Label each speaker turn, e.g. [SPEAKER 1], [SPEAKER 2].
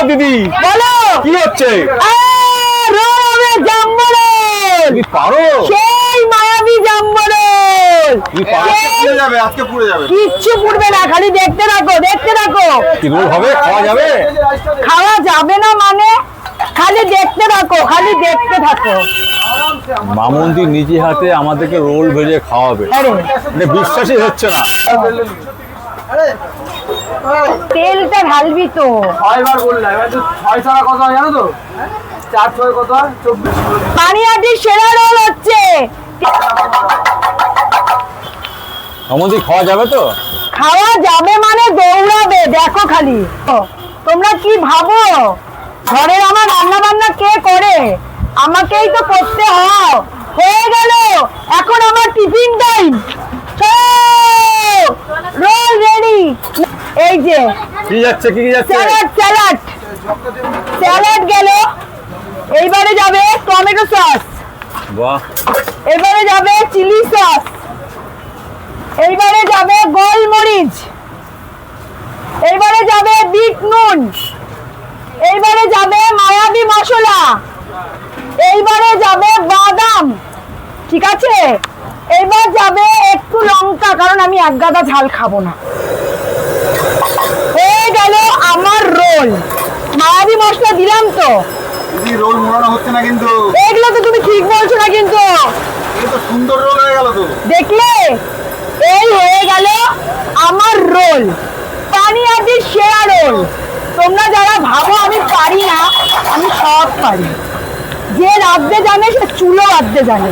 [SPEAKER 1] দিদি
[SPEAKER 2] বলো
[SPEAKER 1] কি হচ্ছে? তুমি পারো?
[SPEAKER 2] সেই মায়াবী জাম্বরল।
[SPEAKER 1] তুমি পারো? আজকে পুড়ে যাবে।
[SPEAKER 2] কিচ্ছু পুড়বে না, খালি দেখতে থাকো দেখতে থাকো।
[SPEAKER 1] কি রোল হবে? খাওয়া যাবে?
[SPEAKER 2] খাওয়া যাবে না মানে? খালি দেখতে থাকো খালি দেখতে থাকো।
[SPEAKER 1] মামুন্দি নিজে হাতে আমাদেরকে রোল ভেজে খাওয়াবে,
[SPEAKER 2] আরে
[SPEAKER 1] মানে বিশ্বাসই হচ্ছে না।
[SPEAKER 2] তেলটা ঢালবি তো।
[SPEAKER 3] 6 বার বললাম, এবার তো 6 ছাড়া কত হয় জানো তো? 4 6 কত হয়? 24।
[SPEAKER 2] পানিহাটির সেরা রোল হচ্ছে।
[SPEAKER 1] মামুন্দি খাওয়া যাবে তো?
[SPEAKER 2] খাওয়া যাবে মানে দৌড়াবে, দেখো খালি। তোমরা কি ভাবো ঘরের আমার রান্না বান্না কে করে? আমাকেই তো করতে হয়। হয়ে গেল, এখন আমার টিফিন টাইম। Role ready. এই যে
[SPEAKER 1] কি যাচ্ছে কি যাচ্ছে?
[SPEAKER 2] স্যালাড স্যালাড স্যালাড গেল। এইবারে যাবে টমেটো সস,
[SPEAKER 1] বাহ,
[SPEAKER 2] এবারে যাবে চিলি সস, এইবারে যাবে গোলমরিচ, এইবারে যাবে বিট নুন, এইবারে যাবে মায়াবী মশলা, এইবারে যাবে বাদাম, ঠিক আছে? এইবার যাবে একটু লঙ্কা, কারণ আমি এক গাদা ঝাল খাবো না। হয়ে গেল আমার রোল। মায়াবী মশলা দিলাম তো।
[SPEAKER 3] দিদি রোল মোড়ানো হচ্ছে না কিন্তু।
[SPEAKER 2] এগুলো তো তুমি ঠিক বলছো না কিন্তু।
[SPEAKER 3] এটা তো সুন্দর রোল হয়ে গেল তো।
[SPEAKER 2] দেখলে, এই হয়ে গেল আমার রোল, পানিহাটির সেরা রোল। তোমরা যারা ভাবো আমি পারি না, আমি সব পারি। যে রাঁধতে জানে সে চুলো রাঁধতে জানে।